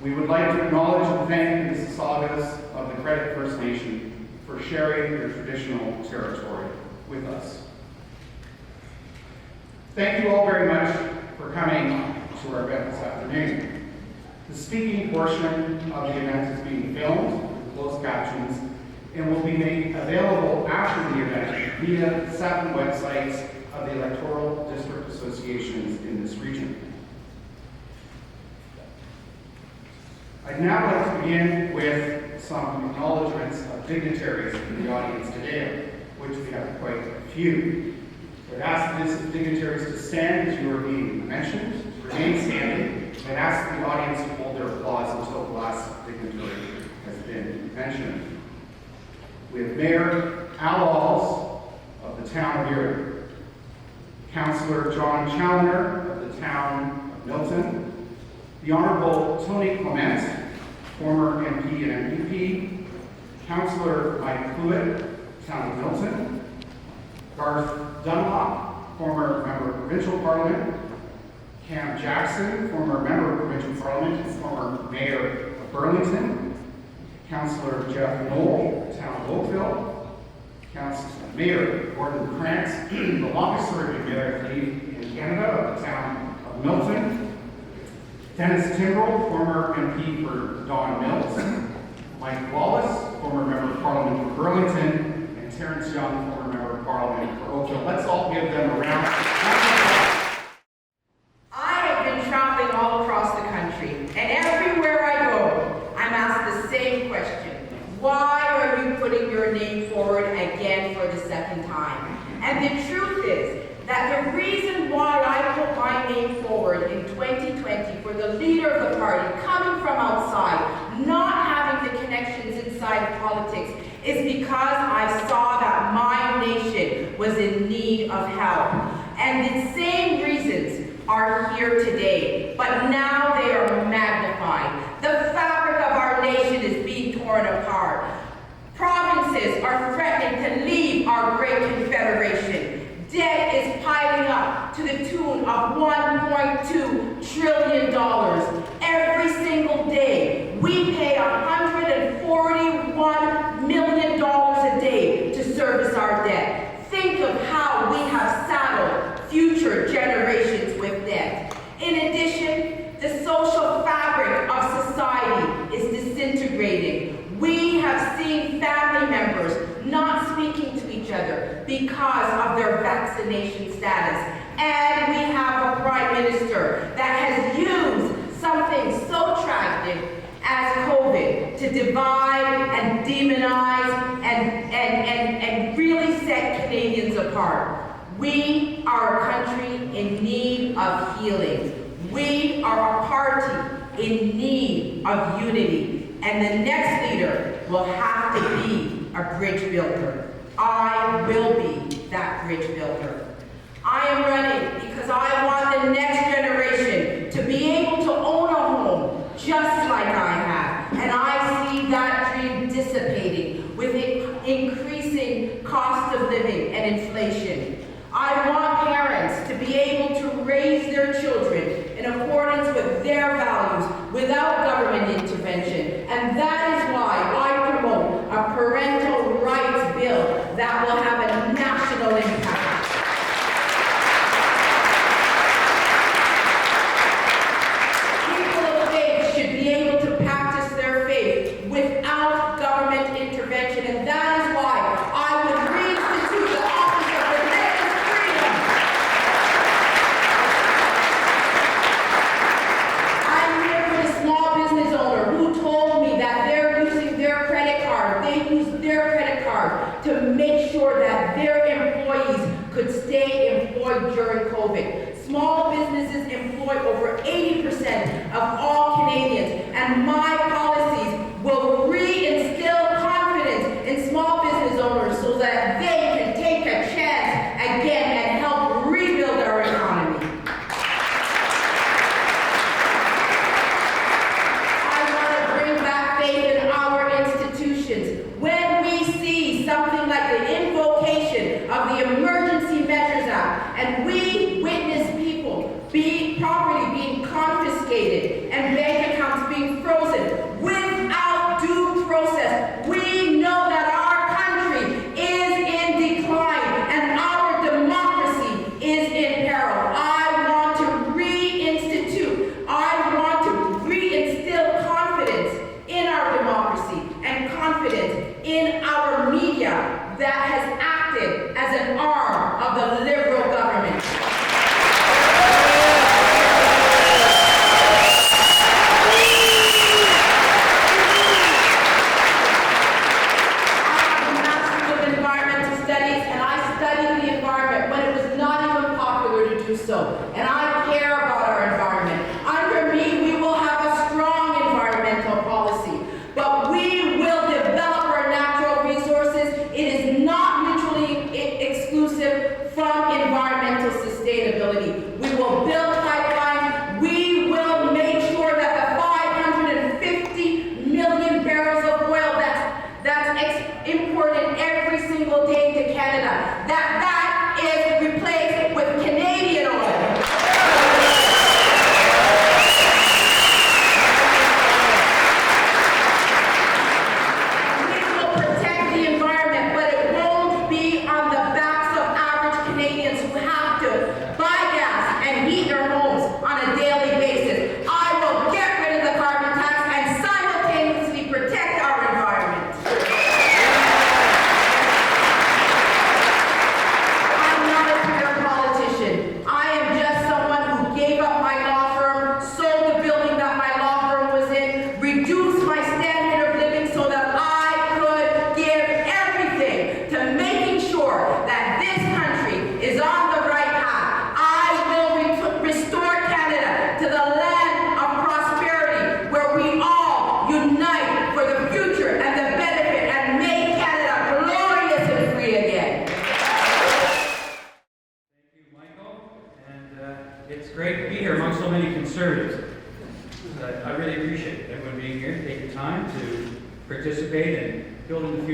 We would like to acknowledge and thank the Mississaugas of the Credit First Nation for sharing their traditional territory with us. Thank you all very much for coming to our event this afternoon. The speaking portion of the event is being filmed with closed captions and will be made available after the event via the 7 websites of the electoral district associations in this region. I'd now like to begin with some acknowledgements of dignitaries in the audience today, which we have quite a few. I'd ask these dignitaries to stand as you are being mentioned, remain standing, and ask the audience to hold their applause until the last dignitary has been mentioned. We have Mayor Al Alls of the town of Erie, Councillor John Challoner of the town of Milton, the Honourable Tony Clement, former MP and MVP, Councillor Mike Pruitt, town of Milton, Garth Dunlop, former member of Provincial Parliament, Cam Jackson, former member of Provincial Parliament and former mayor of Burlington, Councillor Jeff Knoll, town of Oakville, Mayor Gordon Krantz, the longest serving mayor in Canada of the town of Milton, Dennis Timbrell, former MP for Don Mills, Mike Wallace, former member of Parliament for Burlington, and Terrence Young, former member of Parliament for Oakville. Let's all give them a round. I have been traveling all across the country, and everywhere I go, I'm asked the same question. Why are you putting your name forward again for the second time? And the truth is that that the reason why I put my name forward in 2020 for the leader of the party, coming from outside, not having the connections inside politics, is because I saw that my nation was in need of help. And the same reasons are here today, but now they are magnified. The fabric of our nation is being torn apart. Provinces are threatening to leave our great confederation. Debt is piling up to the tune of $1.2 trillion. Every single day, we pay $141 million a day to service our debt. Think of how we have saddled future generations with debt. In addition, the social fabric of society is disintegrating. We have seen family members not speaking to each other because of their vaccination status. And we have a Prime Minister that has used something so tragic as COVID to divide and demonize and really set Canadians apart. We are a country in need of healing. We are a party in need of unity. And the next leader will have to be a bridge builder. I will be that bridge builder. I am running because I want the next generation to be able to own a home just like I have. And I see that dream dissipating with increasing cost of living and inflation. I want parents to be able to raise their children in accordance with their values without government intervention. And that is why I promote a parental rights bill that will have a national impact. People of faith should be able to practice their faith without government intervention. And that is why I would reinstitute the office of religious freedom. I'm here for the small business owner who told me that they're using their credit card. They use their credit card to make sure that their employees could stay employed during COVID. Small businesses employ over 80% of all Canadians, and my policies will reinstill confidence in small business owners so that they can take a chance again and help rebuild our economy. I want to bring back faith in our institutions. When we see something like the invocation of the Emergency Measures Act, and we witness people property being confiscated and bank accounts being frozen without due process, we know that our country is in decline and our democracy is in peril. I want to reinstill confidence in our democracy and confidence in our media that has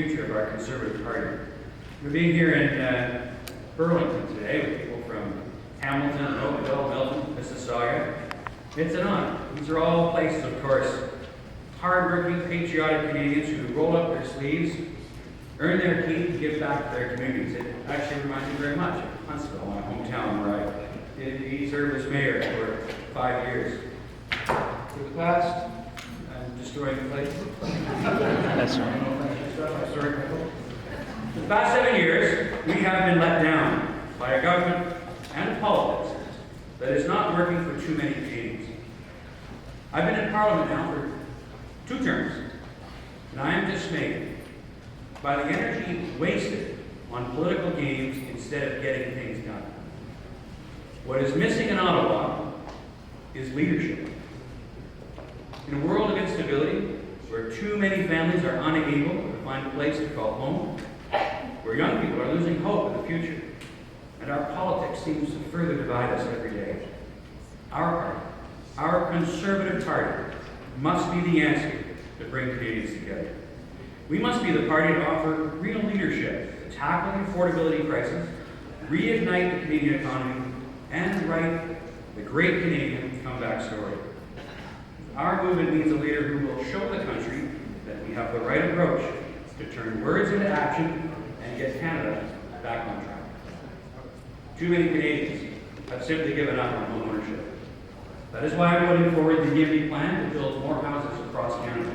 future of our Conservative Party. We're being here in Burlington today with people from Hamilton, Oakville, Milton, Mississauga. It's an honor. These are all places, of course, hard-working, patriotic Canadians who roll up their sleeves, earn their keep, and give back to their communities. It actually reminds me very much of Huntsville, my hometown, where I did serve as mayor for 5 years. For the past, I'm destroying the place. That's right. For the past 7 years, we have been let down by a government and politics that is not working for too many Canadians. I've been in Parliament now for 2 terms, and I am dismayed by the energy wasted on political games instead of getting things done. What is missing in Ottawa is leadership. In a world of instability, where too many families are unable to find a place to call home, where young people are losing hope in the future, and our politics seems to further divide us every day, our party, our Conservative Party, must be the answer to bring Canadians together. We must be the party to offer real leadership to tackle the affordability crisis, reignite the Canadian economy, and write the great Canadian comeback story. Our movement needs a leader who will show the country that we have the right approach to turn words into action and get Canada back on track. Too many Canadians have simply given up on home ownership. That is why I'm putting forward the GIVE plan to build more houses across Canada.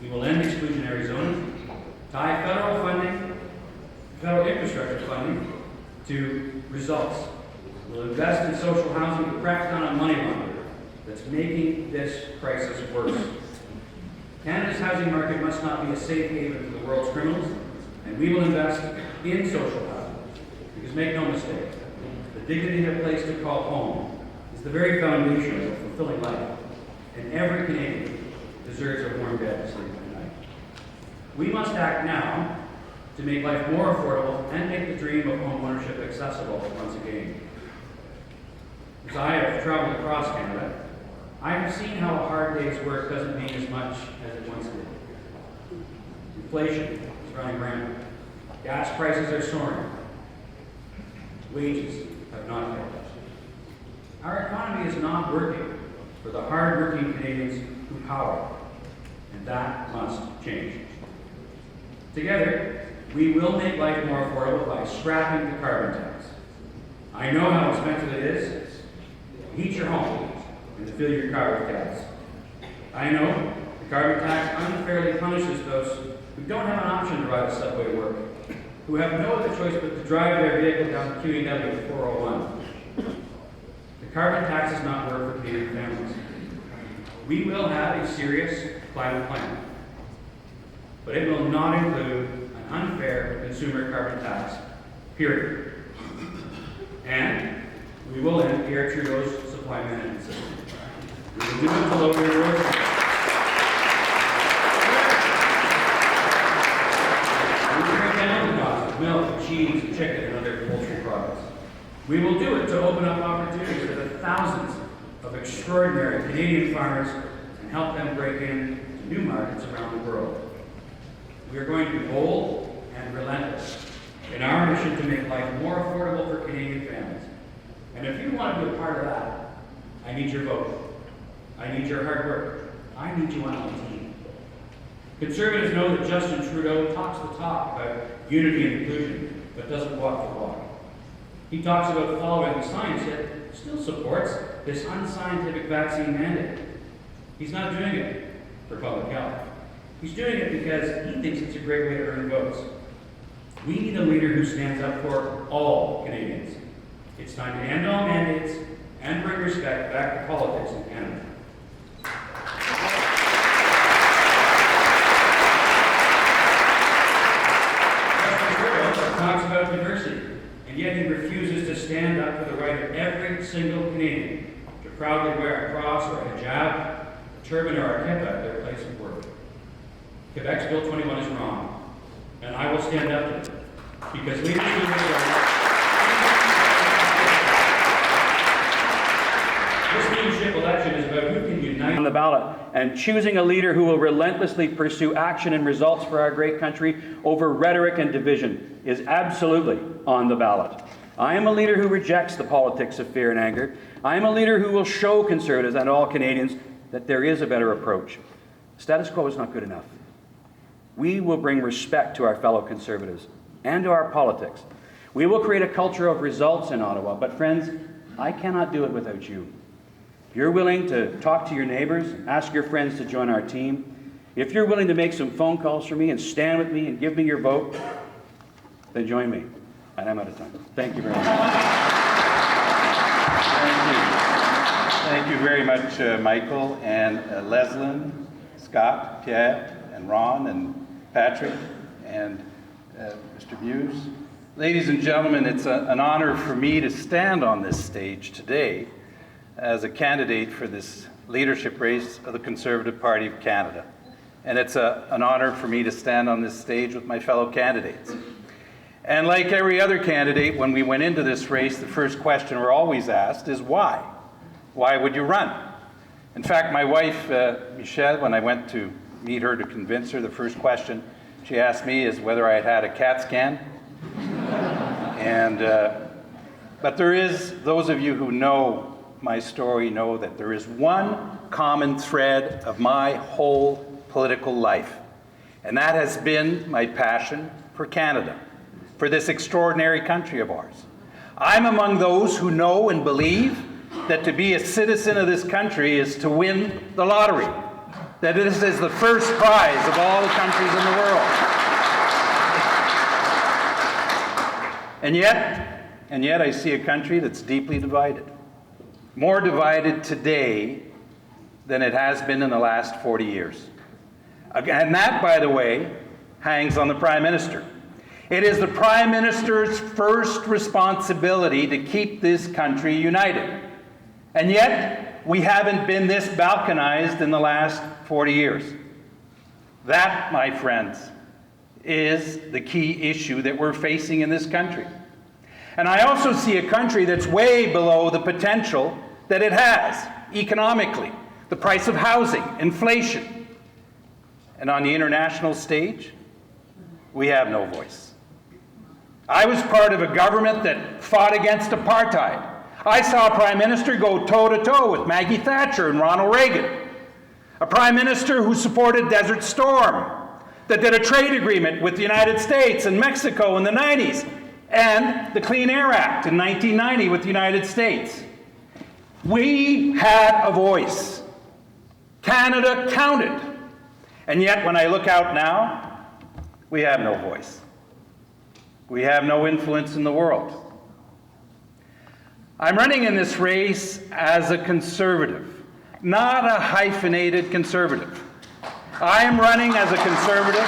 We will end exclusionary zoning, tie federal funding, federal infrastructure funding to results. We'll invest in social housing to crack down on money laundering that's making this crisis worse. Canada's housing market must not be a safe haven for the world's criminals, and we will invest in social housing. Because make no mistake, the dignity of a place to call home is the very foundation of a fulfilling life, and every Canadian deserves a warm bed to sleep at night. We must act now to make life more affordable and make the dream of home ownership accessible once again. As I have traveled across Canada, I have seen how a hard day's work doesn't mean as much as it once did. Inflation is running rampant. Gas prices are soaring. Wages have not kept up. Our economy is not working for the hard-working Canadians who power, and that must change. Together, we will make life more affordable by scrapping the carbon tax. I know how expensive it is to heat your home and to fill your car with gas. I know the carbon tax unfairly punishes those who don't have an option to ride a subway to work, who have no other choice but to drive their vehicle down QEW 401. The carbon tax does not work for Canadian families. We will have a serious climate plan, but it will not include an unfair consumer carbon tax, period. And we will end Pierre Trudeau's supply management system. We will do it to lower your road. We will bring down the cost of milk, cheese, chicken, and other poultry products. We will do it to open up opportunities for the thousands of extraordinary Canadian farmers and help them break into new markets around the world. We are going to be bold and relentless in our mission to make life more affordable for Canadian families. And if you want to be a part of that, I need your vote. I need your hard work. I need you on my team. Conservatives know that Justin Trudeau talks the talk about unity and inclusion, but doesn't walk the walk. He talks about following the science, yet still supports this unscientific vaccine mandate. He's not doing it for public health. He's doing it because he thinks it's a great way to earn votes. We need a leader who stands up for all Canadians. It's time to end all mandates and bring respect back to politics in Canada. Justin Trudeau talks about diversity, and yet he refuses to stand up for the right of every single Canadian to proudly wear a cross or a hijab, a turban, or a kippah at their place of work. Quebec's Bill 21 is wrong, and I will stand up to it, because leaders who make right. This leadership election is about who can unite the ballot, and choosing a leader who will relentlessly pursue action and results for our great country over rhetoric and division is absolutely on the ballot. I am a leader who rejects the politics of fear and anger. I am a leader who will show Conservatives and all Canadians that there is a better approach. Status quo is not good enough. We will bring respect to our fellow Conservatives and to our politics. We will create a culture of results in Ottawa, but friends, I cannot do it without you. If you're willing to talk to your neighbors, ask your friends to join our team, if you're willing to make some phone calls for me and stand with me and give me your vote, then join me. And I'm out of time. Thank you very much. Thank you very much, Michael and Leslyn, Scott, Pierre, and Ron, and Patrick, and Mr. Buse. Ladies and gentlemen, it's an honor for me to stand on this stage today as a candidate for this leadership race of the Conservative Party of Canada. And it's an honor for me to stand on this stage with my fellow candidates. And like every other candidate, when we went into this race, the first question we're always asked is why? Why would you run? In fact, my wife, Michelle, when I went to meet her to convince her, the first question she asked me is whether I had had a CAT scan. But there is, those of you who know my story know that there is one common thread of my whole political life, and that has been my passion for Canada, for this extraordinary country of ours. I'm among those who know and believe that to be a citizen of this country is to win the lottery, that this is the first prize of all the countries in the world. And yet I see a country that's deeply divided, more divided today than it has been in the last 40 years. And that, by the way, hangs on the Prime Minister. It is the Prime Minister's first responsibility to keep this country united. And yet, we haven't been this balkanized in the last 40 years. That, my friends, is the key issue that we're facing in this country. And I also see a country that's way below the potential that it has economically. The price of housing, inflation. And on the international stage, we have no voice. I was part of a government that fought against apartheid. I saw a Prime Minister go toe-to-toe with Maggie Thatcher and Ronald Reagan. A Prime Minister who supported Desert Storm, that did a trade agreement with the United States and Mexico in the 90s, and the Clean Air Act in 1990 with the United States. We had a voice. Canada counted. And yet, when I look out now, we have no voice. We have no influence in the world. I'm running in this race as a Conservative, not a hyphenated Conservative. I am running as a Conservative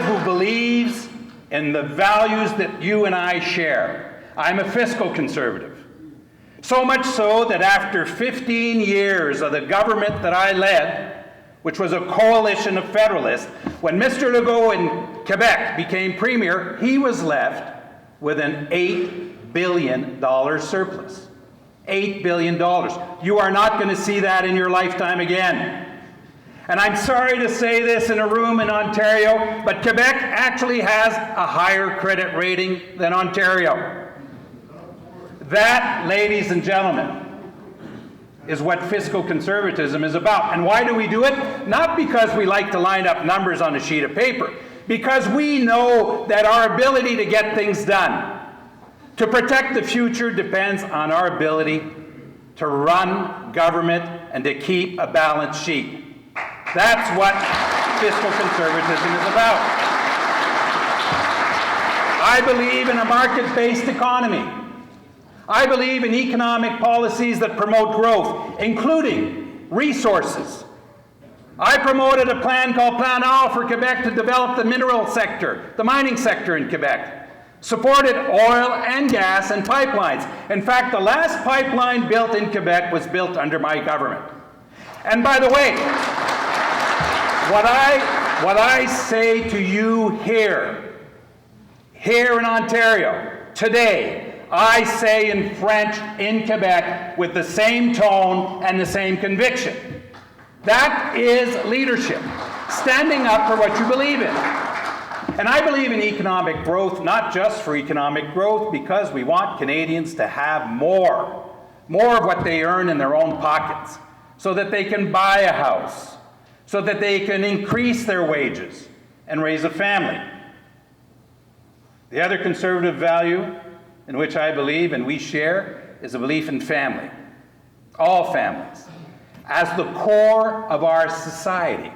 who believes in the values that you and I share. I'm a fiscal Conservative. So much so that after 15 years of the government that I led, which was a coalition of Federalists, when Mr. Legault in Quebec became Premier, he was left with an $8 billion surplus. $8 billion. You are not going to see that in your lifetime again. And I'm sorry to say this in a room in Ontario, but Quebec actually has a higher credit rating than Ontario. That, ladies and gentlemen, is what fiscal conservatism is about. And why do we do it? Not because we like to line up numbers on a sheet of paper, because we know that our ability to get things done, to protect the future, depends on our ability to run government and to keep a balanced sheet. That's what fiscal conservatism is about. I believe in a market-based economy. I believe in economic policies that promote growth, including resources. I promoted a plan called Plan A for Quebec to develop the mineral sector, the mining sector in Quebec. Supported oil and gas and pipelines. In fact, the last pipeline built in Quebec was built under my government. And by the way, what I say to you here in Ontario today, I say in French in Quebec with the same tone and the same conviction. That is leadership, standing up for what you believe in. And I believe in economic growth, not just for economic growth, because we want Canadians to have more of what they earn in their own pockets, so that they can buy a house, so that they can increase their wages and raise a family. The other conservative value in which I believe and we share is a belief in family, all families, as the core of our society.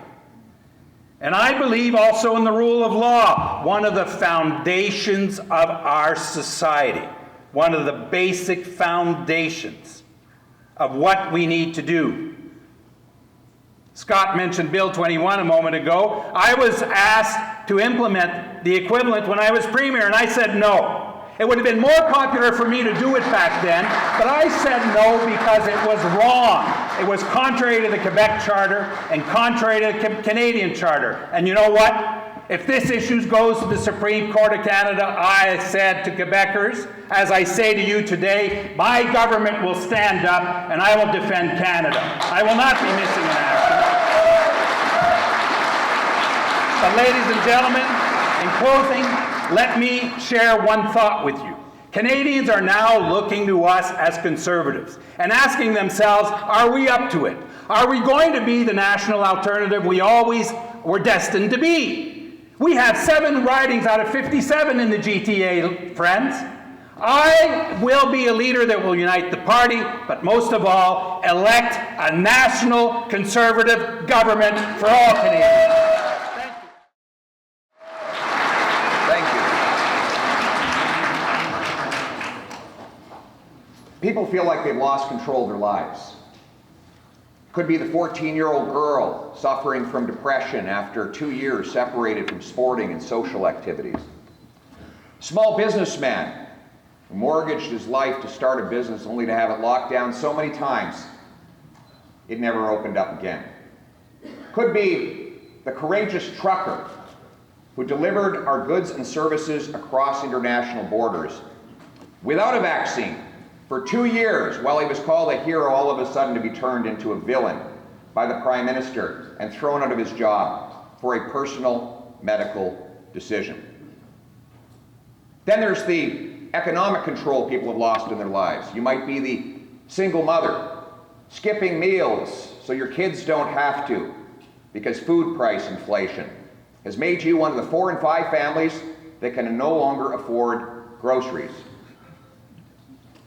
And I believe also in the rule of law, one of the foundations of our society, one of the basic foundations of what we need to do. Scott mentioned Bill 21 a moment ago. I was asked to implement the equivalent when I was Premier, and I said no. It would have been more popular for me to do it back then, but I said no because it was wrong. It was contrary to the Quebec Charter and contrary to the Canadian Charter. And you know what? If this issue goes to the Supreme Court of Canada, I said to Quebecers, as I say to you today, my government will stand up and I will defend Canada. I will not be missing in action. But ladies and gentlemen, in closing, let me share one thought with you. Canadians are now looking to us as conservatives and asking themselves, are we up to it? Are we going to be the national alternative we always were destined to be? We have 7 ridings out of 57 in the GTA, friends. I will be a leader that will unite the party, but most of all, elect a national conservative government for all Canadians. People feel like they've lost control of their lives. Could be the 14-year-old girl suffering from depression after 2 years separated from sporting and social activities. Small businessman who mortgaged his life to start a business only to have it locked down so many times it never opened up again. Could be the courageous trucker who delivered our goods and services across international borders without a vaccine for 2 years, while he was called a hero, all of a sudden to be turned into a villain by the Prime Minister and thrown out of his job for a personal medical decision. Then there's the economic control people have lost in their lives. You might be the single mother, skipping meals so your kids don't have to, because food price inflation has made you one of the 4 and 5 families that can no longer afford groceries.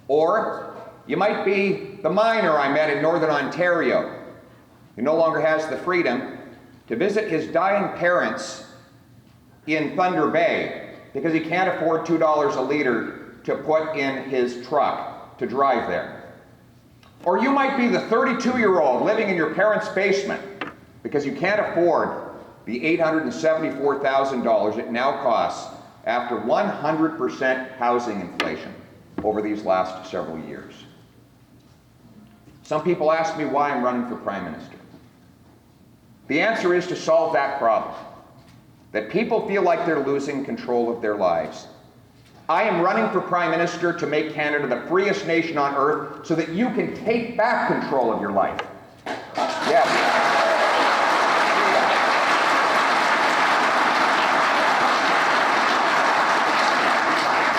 Or you might be the miner I met in Northern Ontario who no longer has the freedom to visit his dying parents in Thunder Bay because he can't afford $2 a liter to put in his truck to drive there. Or you might be the 32-year-old living in your parents' basement because you can't afford the $874,000 it now costs after 100% housing inflation over these last several years. Some people ask me why I'm running for Prime Minister. The answer is to solve that problem, that people feel like they're losing control of their lives. I am running for Prime Minister to make Canada the freest nation on earth so that you can take back control of your life. Yes.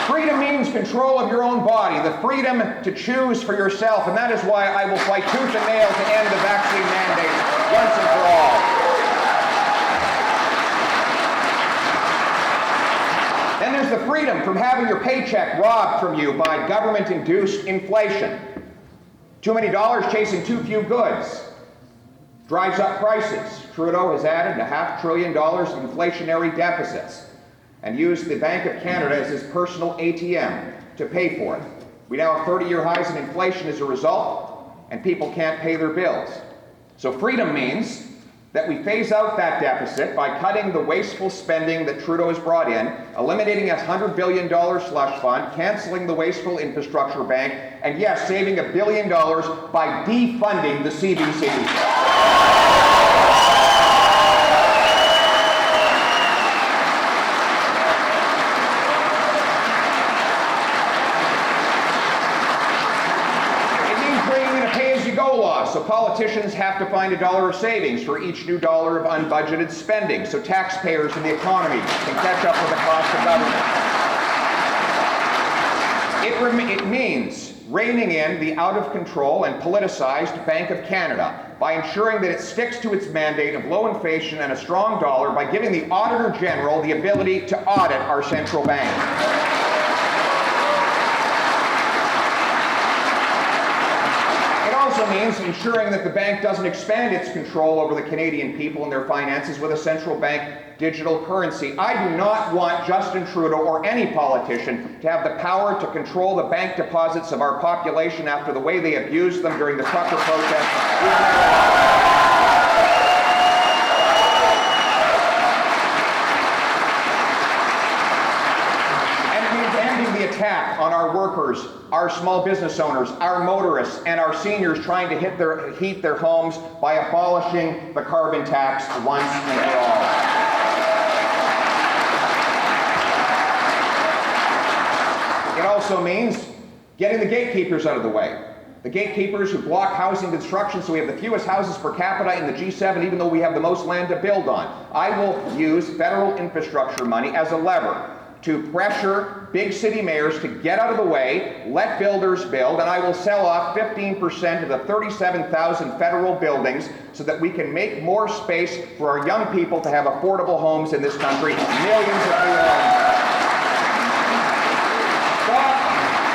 Freedom means control of your own body, the freedom to choose for yourself, and that is why I will fight tooth and nail to end the vaccine mandate once and for all. Then there's the freedom from having your paycheck robbed from you by government-induced inflation. Too many dollars chasing too few goods drives up prices. Trudeau has added $500 billion in inflationary deficits and used the Bank of Canada as his personal ATM to pay for it. We now have 30-year highs in inflation as a result, and people can't pay their bills. So freedom means that we phase out that deficit by cutting the wasteful spending that Trudeau has brought in, eliminating a $100 billion slush fund, canceling the wasteful infrastructure bank, and yes, saving $1 billion by defunding the CPC. Politicians have to find $1 of savings for each new dollar of unbudgeted spending, so taxpayers and the economy can catch up with the cost of government. It means reining in the out-of-control and politicized Bank of Canada by ensuring that it sticks to its mandate of low inflation and a strong dollar by giving the Auditor General the ability to audit our central bank. It also means ensuring that the bank doesn't expand its control over the Canadian people and their finances with a central bank digital currency. I do not want Justin Trudeau or any politician to have the power to control the bank deposits of our population after the way they abused them during the trucker protest. Attack on our workers, our small business owners, our motorists, and our seniors trying to heat their homes by abolishing the carbon tax once and for all. It also means getting the gatekeepers out of the way. The gatekeepers who block housing construction so we have the fewest houses per capita in the G7 even though we have the most land to build on. I will use federal infrastructure money as a lever to pressure big city mayors to get out of the way, let builders build, and I will sell off 15% of the 37,000 federal buildings so that we can make more space for our young people to have affordable homes in this country, millions of new homes. Stop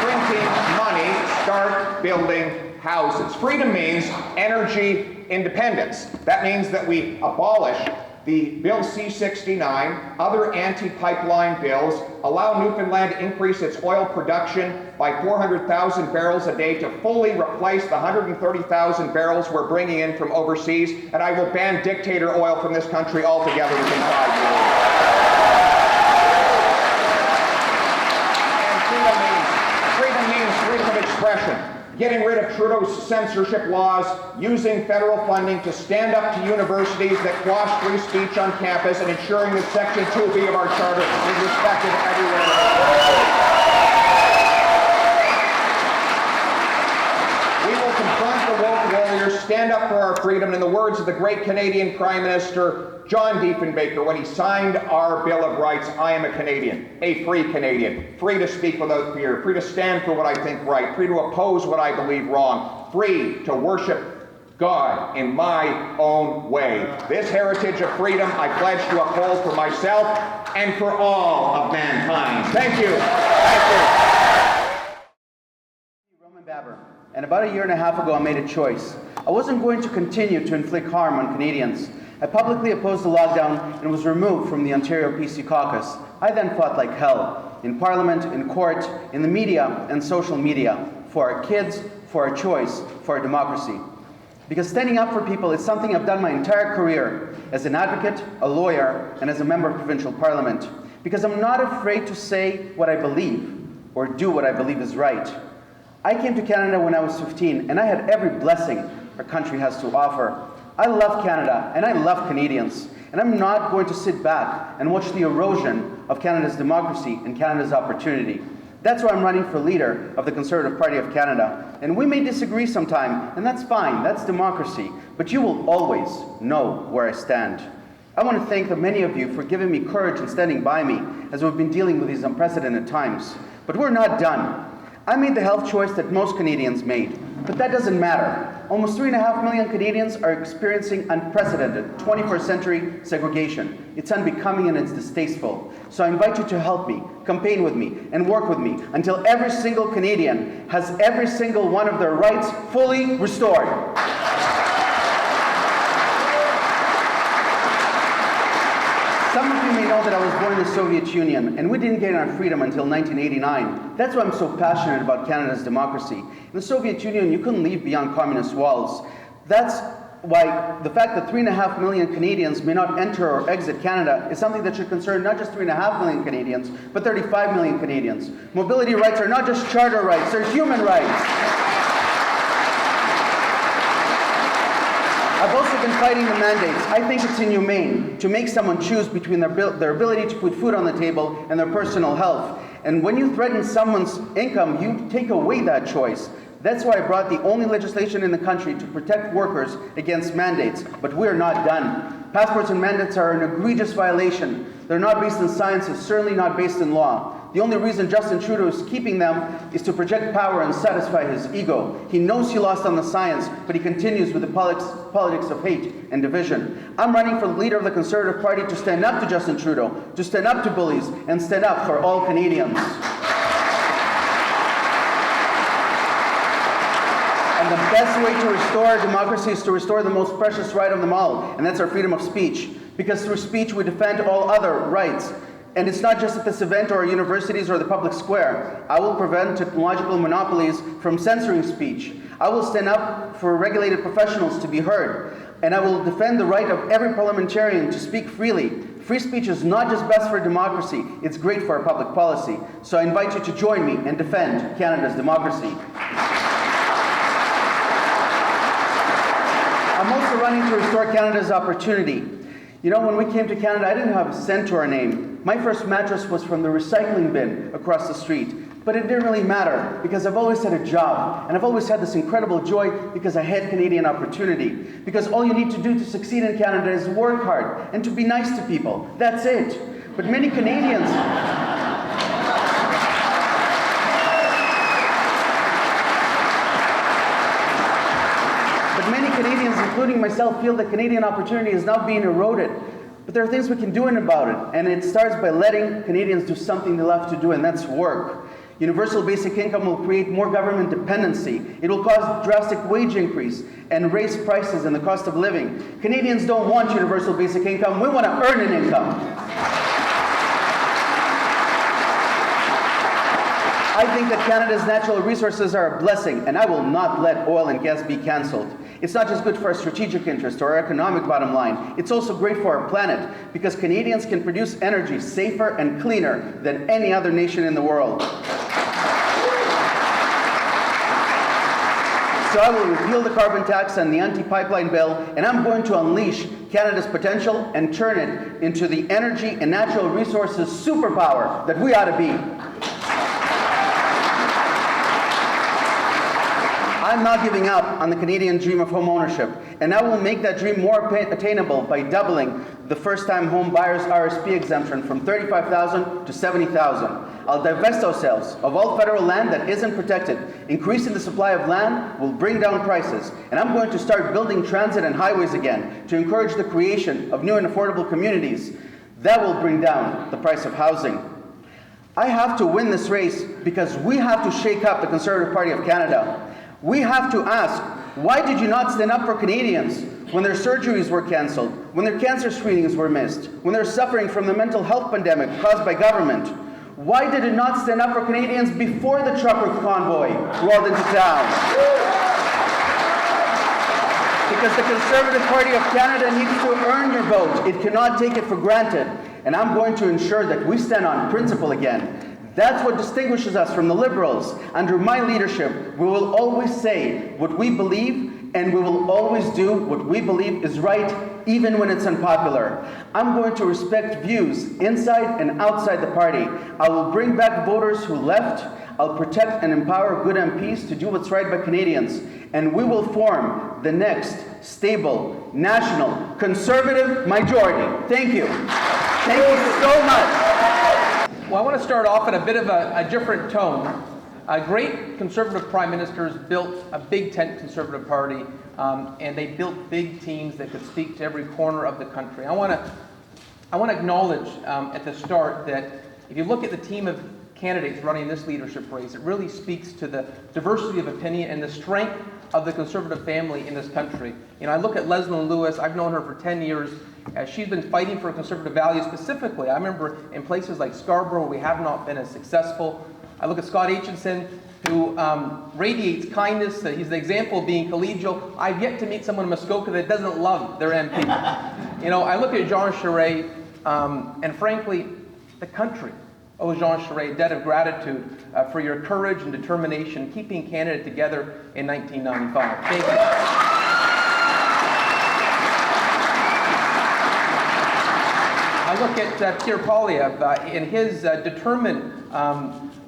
printing money, start building houses. Freedom means energy independence. That means that we abolish the Bill C-69, other anti-pipeline bills, allow Newfoundland to increase its oil production by 400,000 barrels a day to fully replace the 130,000 barrels we're bringing in from overseas, and I will ban dictator oil from this country altogether within 5 years. And freedom means freedom of expression. Getting rid of Trudeau's censorship laws, using federal funding to stand up to universities that quash free speech on campus, and ensuring that Section 2B of our charter is respected everywhere. We will confront the woke warriors, stand up for our freedom, and in the words of the great Canadian Prime Minister John Diefenbaker when he signed our Bill of Rights, I am a Canadian, a free Canadian, free to speak without fear, free to stand for what I think right, free to oppose what I believe wrong, free to worship God in my own way. This heritage of freedom I pledge to uphold for myself and for all of mankind. Thank you. Thank you. And about a year and a half ago, I made a choice. I wasn't going to continue to inflict harm on Canadians. I publicly opposed the lockdown and was removed from the Ontario PC caucus. I then fought like hell, in Parliament, in court, in the media, and social media, for our kids, for our choice, for our democracy. Because standing up for people is something I've done my entire career, as an advocate, a lawyer, and as a member of provincial parliament. Because I'm not afraid to say what I believe, or do what I believe is right. I came to Canada when I was 15, and I had every blessing our country has to offer. I love Canada, and I love Canadians, and I'm not going to sit back and watch the erosion of Canada's democracy and Canada's opportunity. That's why I'm running for leader of the Conservative Party of Canada. And we may disagree sometime, and that's fine, that's democracy, but you will always know where I stand. I want to thank the many of you for giving me courage and standing by me as we've been dealing with these unprecedented times. But we're not done. I made the health choice that most Canadians made, but that doesn't matter. Almost 3.5 million Canadians are experiencing unprecedented 21st century segregation. It's unbecoming and it's distasteful. So I invite you to help me, campaign with me, and work with me until every single Canadian has every single one of their rights fully restored. Some of you may know that I was born in the Soviet Union, and we didn't gain our freedom until 1989. That's why I'm so passionate about Canada's democracy. In the Soviet Union, you couldn't leave beyond communist walls. That's why the fact that 3.5 million Canadians may not enter or exit Canada is something that should concern not just 3.5 million Canadians, but 35 million Canadians. Mobility rights are not just charter rights, they're human rights. I've also been fighting the mandates. I think it's inhumane to make someone choose between their ability to put food on the table and their personal health. And when you threaten someone's income, you take away that choice. That's why I brought the only legislation in the country to protect workers against mandates. But we're not done. Passports and mandates are an egregious violation. They're not based in science, it's certainly not based in law. The only reason Justin Trudeau is keeping them is to project power and satisfy his ego. He knows he lost on the science, but he continues with the politics of hate and division. I'm running for the leader of the Conservative Party to stand up to Justin Trudeau, to stand up to bullies, and stand up for all Canadians. And the best way to restore democracy is to restore the most precious right of them all, and that's our freedom of speech. Because through speech we defend all other rights. And it's not just at this event or our universities or the public square. I will prevent technological monopolies from censoring speech. I will stand up for regulated professionals to be heard. And I will defend the right of every parliamentarian to speak freely. Free speech is not just best for democracy, it's great for our public policy. So I invite you to join me and defend Canada's democracy. I'm also running to restore Canada's opportunity. You know, when we came to Canada, I didn't have a cent to our name. My first mattress was from the recycling bin across the street. But it didn't really matter, because I've always had a job. And I've always had this incredible joy because I had Canadian opportunity. Because all you need to do to succeed in Canada is work hard and to be nice to people. That's it. But many Canadians... Many Canadians, including myself, feel that Canadian opportunity is now being eroded. But there are things we can do about it, and it starts by letting Canadians do something they love to do, and that's work. Universal basic income will create more government dependency. It will cause drastic wage increase and raise prices and the cost of living. Canadians don't want universal basic income. We want to earn an income. I think that Canada's natural resources are a blessing, and I will not let oil and gas be cancelled. It's not just good for our strategic interest or our economic bottom line, it's also great for our planet, because Canadians can produce energy safer and cleaner than any other nation in the world. So I will repeal the carbon tax and the anti-pipeline bill, and I'm going to unleash Canada's potential and turn it into the energy and natural resources superpower that we ought to be. I'm not giving up on the Canadian dream of home ownership, and I will make that dream more attainable by doubling the first-time home buyers RSP exemption from $35,000 to $70,000. I'll divest ourselves of all federal land that isn't protected. Increasing the supply of land will bring down prices, and I'm going to start building transit and highways again to encourage the creation of new and affordable communities. That will bring down the price of housing. I have to win this race because we have to shake up the Conservative Party of Canada. We have to ask, why did you not stand up for Canadians when their surgeries were cancelled, when their cancer screenings were missed, when they're suffering from the mental health pandemic caused by government? Why did it not stand up for Canadians before the trucker convoy rolled into town? Because the Conservative Party of Canada needs to earn your vote. It cannot take it for granted. And I'm going to ensure that we stand on principle again. That's what distinguishes us from the Liberals. Under my leadership, we will always say what we believe, and we will always do what we believe is right, even when it's unpopular. I'm going to respect views inside and outside the party. I will bring back voters who left. I'll protect and empower good MPs to do what's right by Canadians. And we will form the next stable, national, conservative majority. Thank you. Thank you so much. Well, I want to start off in a bit of a different tone. Great Conservative Prime Ministers built a big tent Conservative Party, and they built big teams that could speak to every corner of the country. I want to acknowledge at the start that if you look at the team of candidates running this leadership race, it really speaks to the diversity of opinion and the strength of the Conservative family in this country. You know, I look at Leslyn Lewis. I've known her for 10 years. She's been fighting for Conservative values specifically. I remember in places like Scarborough where we have not been as successful. I look at Scott Aitchison, who radiates kindness. He's the example of being collegial. I've yet to meet someone in Muskoka that doesn't love their MP. You know, I look at Jean Charest, and frankly, the country owes Jean Charest a debt of gratitude for your courage and determination keeping Canada together in 1995. Thank you. I look at Pierre in his determined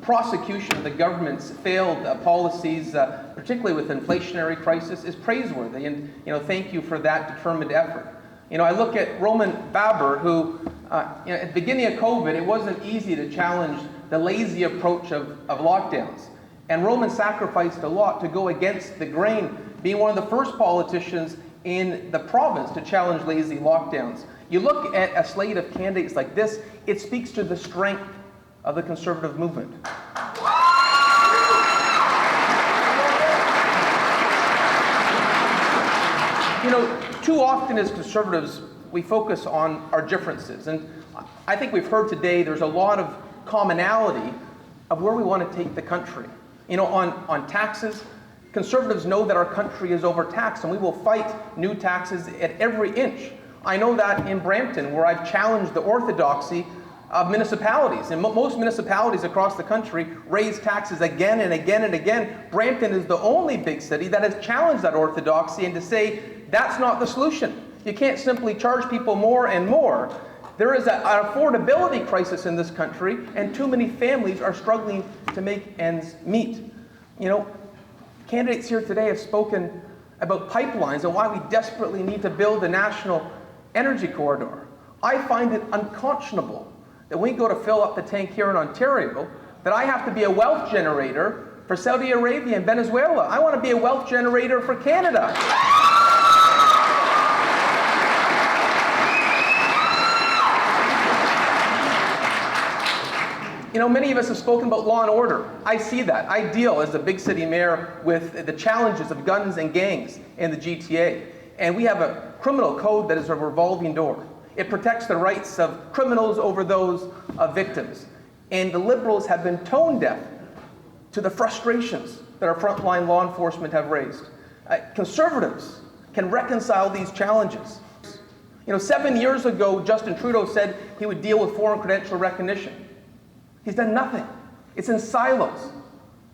prosecution of the government's failed policies, particularly with inflationary crisis, is praiseworthy. And thank you for that determined effort. I look at Roman Baber, who at the beginning of COVID, it wasn't easy to challenge the lazy approach of lockdowns. And Roman sacrificed a lot to go against the grain, being one of the first politicians in the province to challenge lazy lockdowns. You look at a slate of candidates like this, it speaks to the strength of the Conservative movement. Too often as Conservatives, we focus on our differences. And I think we've heard today there's a lot of commonality of where we want to take the country. On taxes, Conservatives know that our country is overtaxed, and we will fight new taxes at every inch. I know that in Brampton, where I've challenged the orthodoxy of municipalities. And most municipalities across the country raise taxes again and again and again. Brampton is the only big city that has challenged that orthodoxy and to say that's not the solution. You can't simply charge people more and more. There is an affordability crisis in this country, and too many families are struggling to make ends meet. Candidates here today have spoken about pipelines and why we desperately need to build a national energy corridor. I find it unconscionable that when we go to fill up the tank here in Ontario, that I have to be a wealth generator for Saudi Arabia and Venezuela. I want to be a wealth generator for Canada. Many of us have spoken about law and order. I see that. I deal as a big city mayor with the challenges of guns and gangs in the GTA. And we have a criminal code that is a revolving door. It protects the rights of criminals over those of victims. And the Liberals have been tone deaf to the frustrations that our frontline law enforcement have raised. Conservatives can reconcile these challenges. 7 years ago, Justin Trudeau said he would deal with foreign credential recognition. He's done nothing. It's in silos.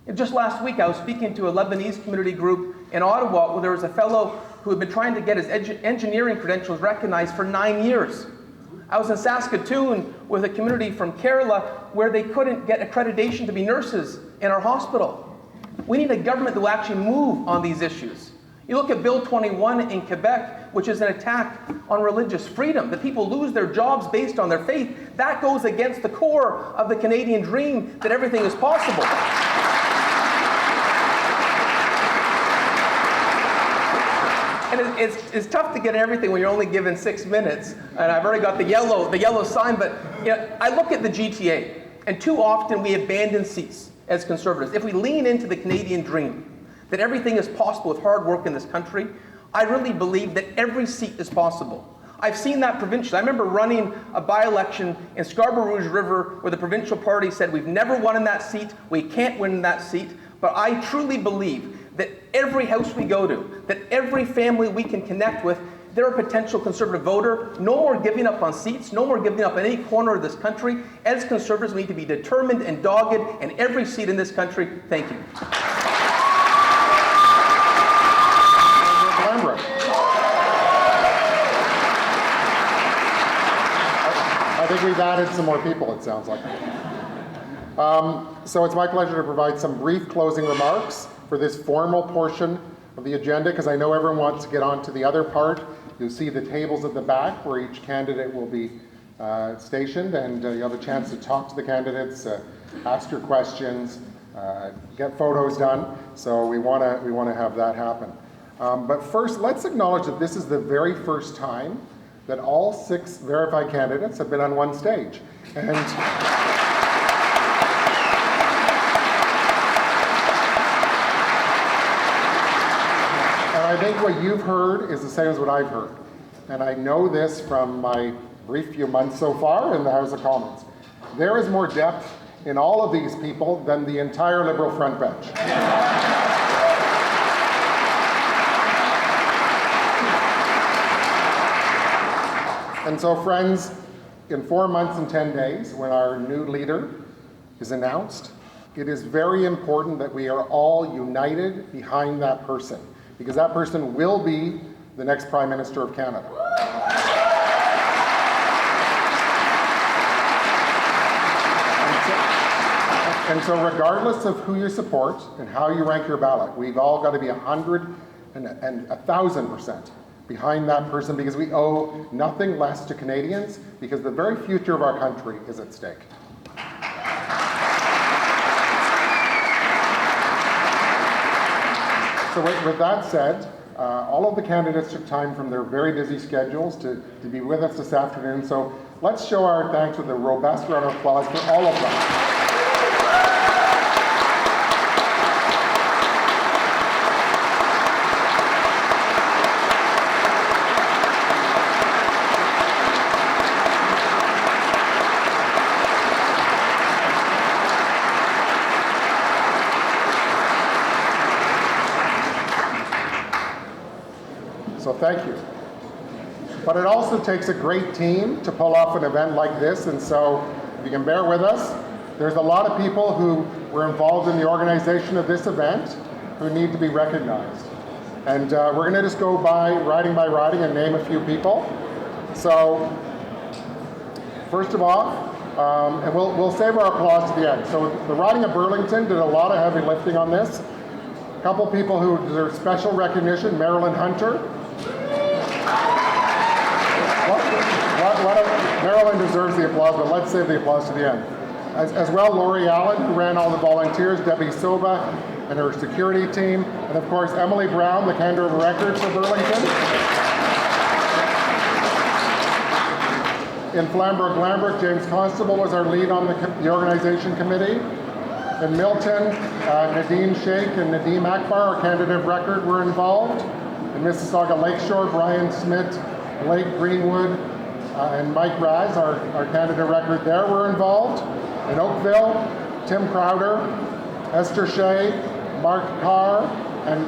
And just last week, I was speaking to a Lebanese community group in Ottawa where there was a fellow who had been trying to get his engineering credentials recognized for 9 years. I was in Saskatoon with a community from Kerala where they couldn't get accreditation to be nurses in our hospital. We need a government that will actually move on these issues. You look at Bill 21 in Quebec, which is an attack on religious freedom, that people lose their jobs based on their faith. That goes against the core of the Canadian dream that everything is possible. And it's tough to get everything when you're only given 6 minutes. And I've already got the yellow sign, but I look at the GTA, and too often we abandon seats as Conservatives. If we lean into the Canadian dream, that everything is possible with hard work in this country, I really believe that every seat is possible. I've seen that provincially. I remember running a by-election in Scarborough-Rouge River where the provincial party said, we've never won in that seat, we can't win in that seat, but I truly believe that every house we go to, that every family we can connect with, they're a potential Conservative voter. No more giving up on seats, no more giving up in any corner of this country. As Conservatives, we need to be determined and dogged in every seat in this country. Thank you. I think we've added some more people, it sounds like. So it's my pleasure to provide some brief closing remarks for this formal portion of the agenda, because I know everyone wants to get on to the other part. You'll see the tables at the back where each candidate will be stationed, and you'll have a chance to talk to the candidates, ask your questions, get photos done. So we want to have that happen. But first, let's acknowledge that this is the very first time that all 6 verified candidates have been on one stage. And I think what you've heard is the same as what I've heard. And I know this from my brief few months so far in the House of Commons. There is more depth in all of these people than the entire Liberal front bench. And so, friends, in 4 months and 10 days, when our new leader is announced, it is very important that we are all united behind that person, because that person will be the next Prime Minister of Canada. so regardless of who you support and how you rank your ballot, we've all got to be 100 and 1,000% behind that person, because we owe nothing less to Canadians, because the very future of our country is at stake. So with that said, all of the candidates took time from their very busy schedules to be with us this afternoon. So let's show our thanks with a robust round of applause for all of them. So thank you. But it also takes a great team to pull off an event like this, and so if you can bear with us, there's a lot of people who were involved in the organization of this event who need to be recognized. And we're going to just go riding by riding and name a few people. So first of all, and we'll save our applause to the end. So the riding of Burlington did a lot of heavy lifting on this. A couple people who deserve special recognition: Marilyn Hunter. Marilyn deserves the applause, but let's save the applause to the end. As well, Lori Allen, who ran all the volunteers, Debbie Soba and her security team, and of course Emily Brown, the candidate of record for Burlington. In Flamborough-Glanbrook, James Constable was our lead on the organization committee. In Milton, Nadine Sheikh and Nadeem Akbar, our candidate of record, were involved. In Mississauga Lakeshore, Brian Smith, Blake Greenwood, and Mike Raz, our candidate of record there, were involved. In Oakville, Tim Crowder, Esther Shea, Mark Carr, and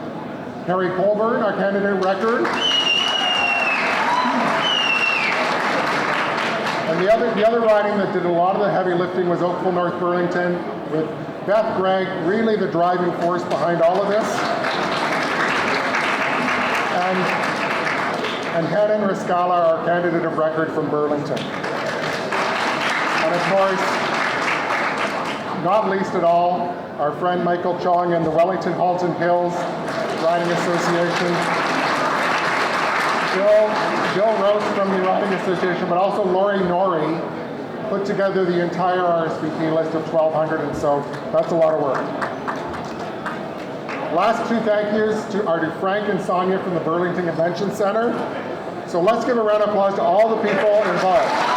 Harry Colburn, our candidate of record. And the other riding that did a lot of the heavy lifting was Oakville, North-Burlington, with Beth Gregg really the driving force behind all of this. And Helen Riscala, our candidate of record from Burlington. And of course, not least at all, our friend Michael Chong and the Wellington Halton Hills Riding Association. Bill Rose from the Riding Association, but also Lori Norrie put together the entire RSVP list of 1,200, and so that's a lot of work. Last two thank yous are to Frank and Sonia from the Burlington Convention Center. So let's give a round of applause to all the people involved.